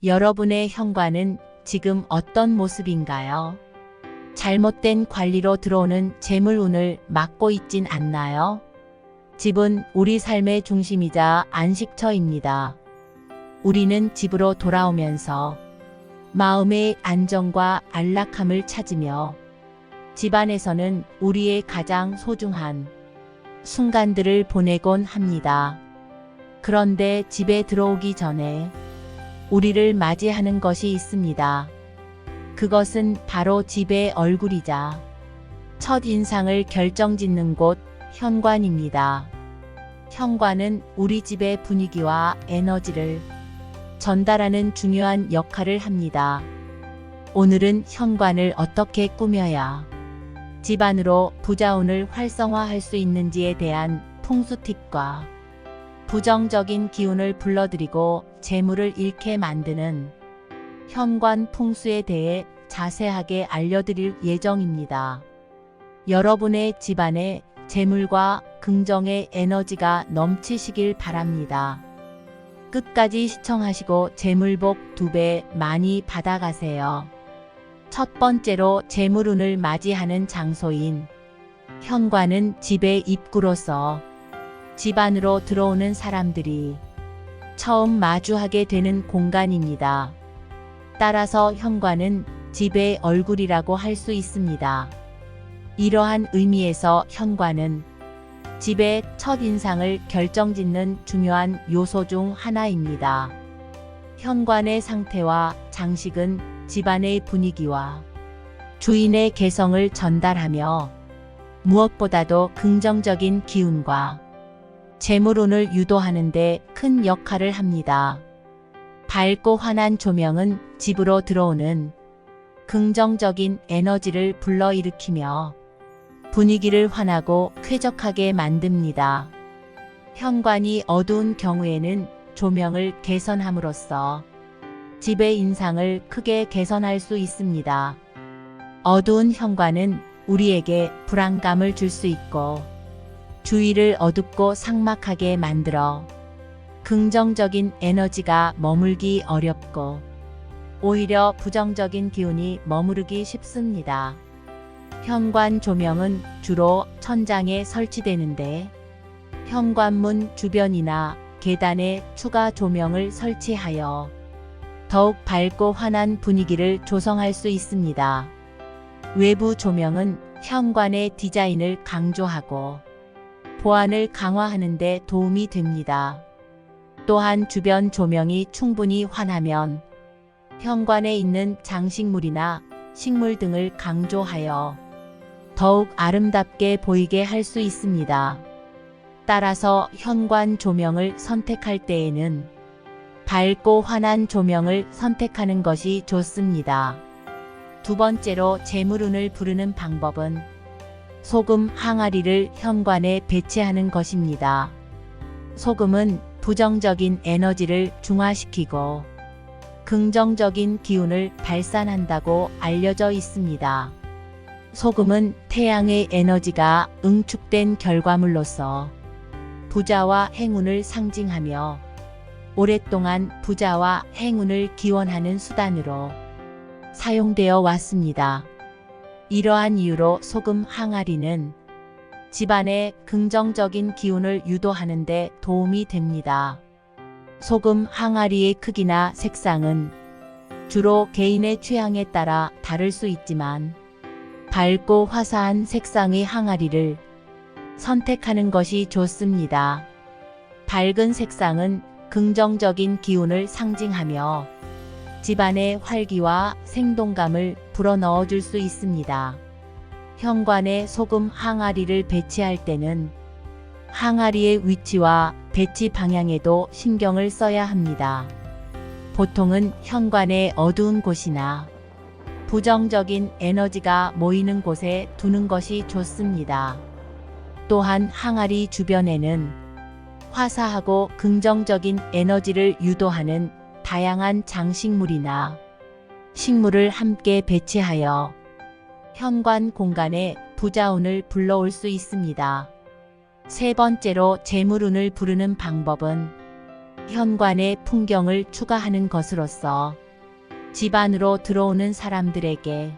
여러분의 현관은 지금 어떤 모습인가요? 잘못된 관리로 들어오는 재물운을 막고 있진 않나요? 집은 우리 삶의 중심이자 안식처입니다. 우리는 집으로 돌아오면서 마음의 안정과 안락함을 찾으며 집안에서는 우리의 가장 소중한 순간들을 보내곤 합니다. 그런데 집에 들어오기 전에 우리를 맞이하는 것이 있습니다. 그것은 바로 집의 얼굴이자 첫인상을 결정짓는 곳, 현관입니다. 현관은 우리 집의 분위기와 에너지를 전달하는 중요한 역할을 합니다. 오늘은 현관을 어떻게 꾸며야 집안으로 부자운을 활성화할 수 있는지에 대한 풍수 팁과 부정적인 기운을 불러들이고 재물을 잃게 만드는 현관 풍수에 대해 자세하게 알려드릴 예정입니다. 여러분의 집안에 재물과 긍정의 에너지가 넘치시길 바랍니다. 끝까지 시청하시고 재물복 2배 많이 받아가세요. 첫 번째로 재물운을 맞이하는 장소인 현관은 집의 입구로서 집안으로 들어오는 사람들이 처음 마주하게 되는 공간입니다. 따라서 현관은 집의 얼굴이라고 할 수 있습니다. 이러한 의미에서 현관은 집의 첫인상을 결정짓는 중요한 요소 중 하나입니다. 현관의 상태와 장식은 집안의 분위기와 주인의 개성을 전달하며 무엇보다도 긍정적인 기운과 재물운을 유도하는 데 큰 역할을 합니다. 밝고 환한 조명은 집으로 들어오는 긍정적인 에너지를 불러일으키며 분위기를 환하고 쾌적하게 만듭니다. 현관이 어두운 경우에는 조명을 개선함으로써 집의 인상을 크게 개선할 수 있습니다. 어두운 현관은 우리에게 불안감을 줄 수 있고 주위를 어둡고 삭막하게 만들어 긍정적인 에너지가 머물기 어렵고 오히려 부정적인 기운이 머무르기 쉽습니다. 현관 조명은 주로 천장에 설치되는데 현관문 주변이나 계단에 추가 조명을 설치하여 더욱 밝고 환한 분위기를 조성할 수 있습니다. 외부 조명은 현관의 디자인을 강조하고 보안을 강화하는 데 도움이 됩니다. 또한 주변 조명이 충분히 환하면 현관에 있는 장식물이나 식물 등을 강조하여 더욱 아름답게 보이게 할 수 있습니다. 따라서 현관 조명을 선택할 때에는 밝고 환한 조명을 선택하는 것이 좋습니다. 두 번째로 재물운을 부르는 방법은 소금 항아리를 현관에 배치하는 것입니다. 소금은 부정적인 에너지를 중화시키고 긍정적인 기운을 발산한다고 알려져 있습니다. 소금은 태양의 에너지가 응축된 결과물로서 부자와 행운을 상징하며 오랫동안 부자와 행운을 기원하는 수단으로 사용되어 왔습니다. 이러한 이유로 소금 항아리는 집안에 긍정적인 기운을 유도하는 데 도움이 됩니다. 소금 항아리의 크기나 색상은 주로 개인의 취향에 따라 다를 수 있지만 밝고 화사한 색상의 항아리를 선택하는 것이 좋습니다. 밝은 색상은 긍정적인 기운을 상징하며 집안의 활기와 생동감을 불어넣어 줄 수 있습니다. 현관에 소금 항아리를 배치할 때는 항아리의 위치와 배치 방향에도 신경을 써야 합니다. 보통은 현관의 어두운 곳이나 부정적인 에너지가 모이는 곳에 두는 것이 좋습니다. 또한 항아리 주변에는 화사하고 긍정적인 에너지를 유도하는 다양한 장식물이나 식물을 함께 배치하여 현관 공간에 부자운을 불러올 수 있습니다. 세 번째로 재물운을 부르는 방법은 현관에 풍경을 추가하는 것으로써 집 안으로 들어오는 사람들에게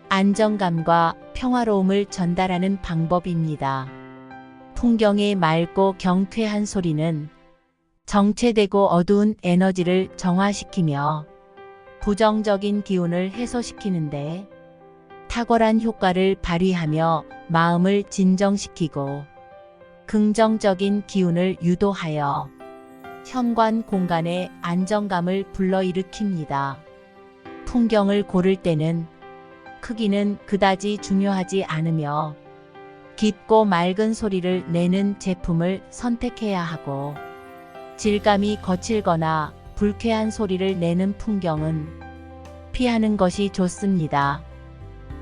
안정감과 평화로움을 전달하는 방법입니다. 풍경의 맑고 경쾌한 소리는 정체되고 어두운 에너지를 정화시키며 부정적인 기운을 해소시키는데 탁월한 효과를 발휘하며 마음을 진정시키고 긍정적인 기운을 유도하여 현관 공간의 안정감을 불러일으킵니다. 풍경을 고를 때는 크기는 그다지 중요하지 않으며 깊고 맑은 소리를 내는 제품을 선택해야 하고 질감이 거칠거나 불쾌한 소리를 내는 풍경은 피하는 것이 좋습니다.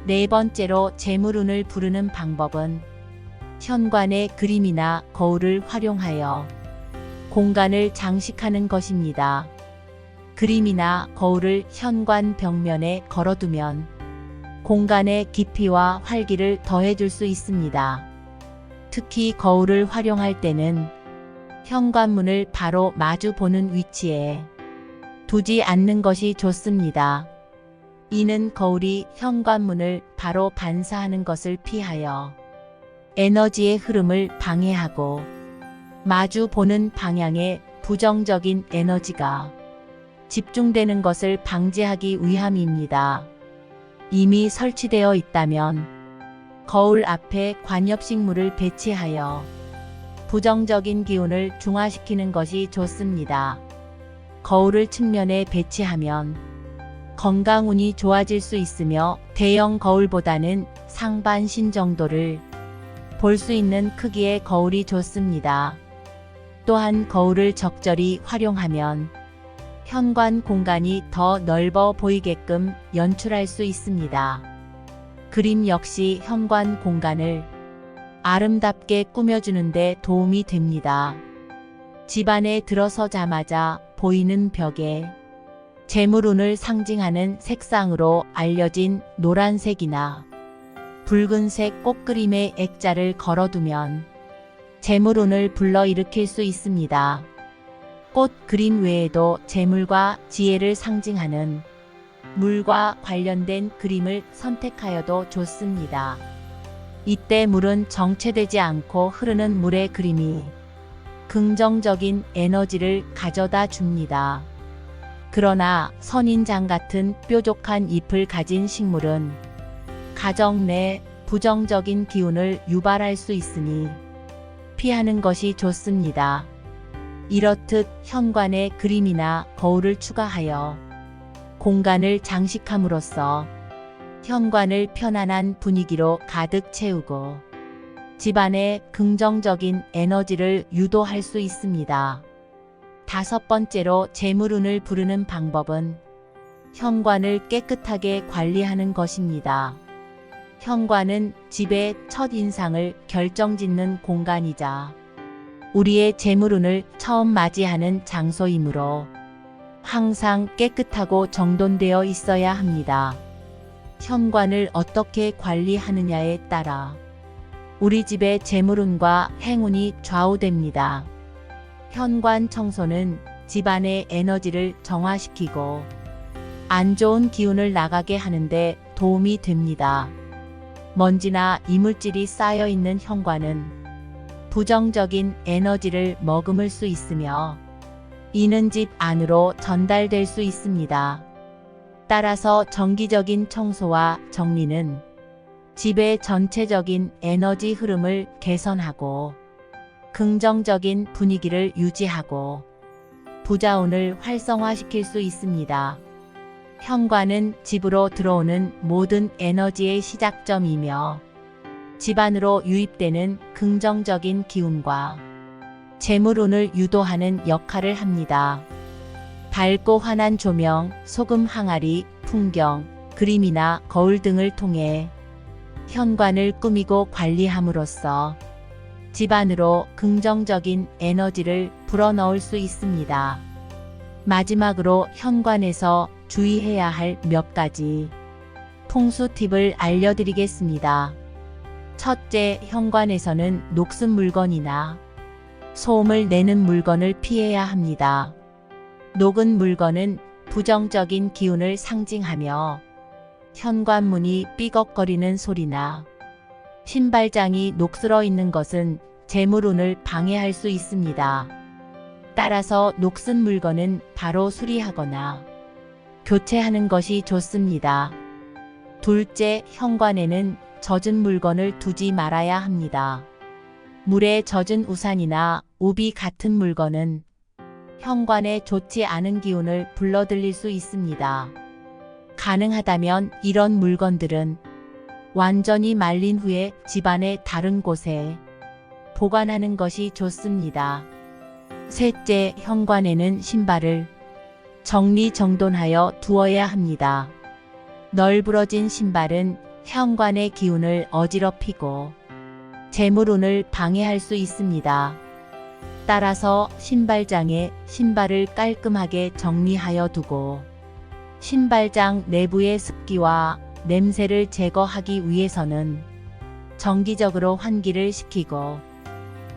네 번째로 재물운을 부르는 방법은 현관의 그림이나 거울을 활용하여 공간을 장식하는 것입니다. 그림이나 거울을 현관 벽면에 걸어두면 공간의 깊이와 활기를 더해줄 수 있습니다. 특히 거울을 활용할 때는 현관문을 바로 마주 보는 위치에 두지 않는 것이 좋습니다. 이는 거울이 현관문을 바로 반사하는 것을 피하여 에너지의 흐름을 방해하고 마주 보는 방향에 부정적인 에너지가 집중되는 것을 방지하기 위함입니다. 이미 설치되어 있다면 거울 앞에 관엽식물을 배치하여 부정적인 기운을 중화시키는 것이 좋습니다. 거울을 측면에 배치하면 건강운이 좋아질 수 있으며 대형 거울보다는 상반신 정도를 볼 수 있는 크기의 거울이 좋습니다. 또한 거울을 적절히 활용하면 현관 공간이 더 넓어 보이게끔 연출할 수 있습니다. 그림 역시 현관 공간을 아름답게 꾸며주는 데 도움이 됩니다. 집 안에 들어서자마자 보이는 벽에 재물운을 상징하는 색상으로 알려진 노란색이나 붉은색 꽃그림의 액자를 걸어두면 재물운을 불러일으킬 수 있습니다. 꽃 그림 외에도 재물과 지혜를 상징하는 물과 관련된 그림을 선택하여도 좋습니다. 이때 물은 정체되지 않고 흐르는 물의 그림이 긍정적인 에너지를 가져다 줍니다. 그러나 선인장 같은 뾰족한 잎을 가진 식물은 가정 내 부정적인 기운을 유발할 수 있으니 피하는 것이 좋습니다. 이렇듯 현관에 그림이나 거울을 추가하여 공간을 장식함으로써 현관을 편안한 분위기로 가득 채우고 집안에 긍정적인 에너지를 유도할 수 있습니다. 다섯 번째로 재물운을 부르는 방법은 현관을 깨끗하게 관리하는 것입니다. 현관은 집의 첫인상을 결정짓는 공간이자 우리의 재물운을 처음 맞이하는 장소이므로 항상 깨끗하고 정돈되어 있어야 합니다. 현관을 어떻게 관리하느냐에 따라 우리 집의 재물운과 행운이 좌우됩니다. 현관 청소는 집안의 에너지를 정화시키고 안 좋은 기운을 나가게 하는데 도움이 됩니다. 먼지나 이물질이 쌓여 있는 현관은 부정적인 에너지를 머금을 수 있으며 이는 집 안으로 전달될 수 있습니다. 따라서 정기적인 청소와 정리는 집의 전체적인 에너지 흐름을 개선하고 긍정적인 분위기를 유지하고 부자운을 활성화시킬 수 있습니다. 현관은 집으로 들어오는 모든 에너지의 시작점이며 집 안으로 유입되는 긍정적인 기운과 재물운을 유도하는 역할을 합니다. 밝고 환한 조명, 소금 항아리, 풍경, 그림이나 거울 등을 통해 현관을 꾸미고 관리함으로써 집 안으로 긍정적인 에너지를 불어넣을 수 있습니다. 마지막으로 현관에서 주의해야 할 몇 가지 풍수 팁을 알려드리겠습니다. 첫째, 현관에서는 녹슨 물건이나 소음을 내는 물건을 피해야 합니다. 녹은 물건은 부정적인 기운을 상징하며 현관문이 삐걱거리는 소리나 신발장이 녹슬어 있는 것은 재물운을 방해할 수 있습니다. 따라서 녹슨 물건은 바로 수리하거나 교체하는 것이 좋습니다. 둘째, 현관에는 젖은 물건을 두지 말아야 합니다. 물에 젖은 우산이나 우비 같은 물건은 현관에 좋지 않은 기운을 불러들일 수 있습니다. 가능하다면 이런 물건들은 완전히 말린 후에 집안의 다른 곳에 보관하는 것이 좋습니다. 셋째, 현관에는 신발을 정리정돈하여 두어야 합니다. 널브러진 신발은 현관의 기운을 어지럽히고 재물운을 방해할 수 있습니다. 따라서 신발장에 신발을 깔끔하게 정리하여 두고 신발장 내부의 습기와 냄새를 제거하기 위해서는 정기적으로 환기를 시키고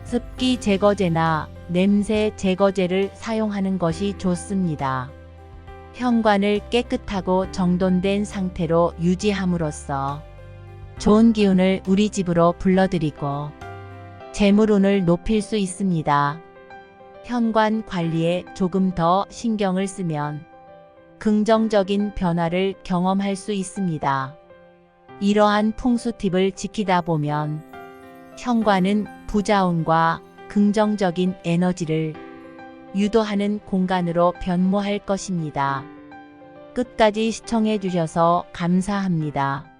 습기 제거제나 냄새 제거제를 사용하는 것이 좋습니다. 현관을 깨끗하고 정돈된 상태로 유지함으로써 좋은 기운을 우리 집으로 불러들이고 재물운을 높일 수 있습니다. 현관 관리에 조금 더 신경을 쓰면 긍정적인 변화를 경험할 수 있습니다. 이러한 풍수 팁을 지키다 보면 현관은 부자운과 긍정적인 에너지를 유도하는 공간으로 변모할 것입니다. 끝까지 시청해 주셔서 감사합니다.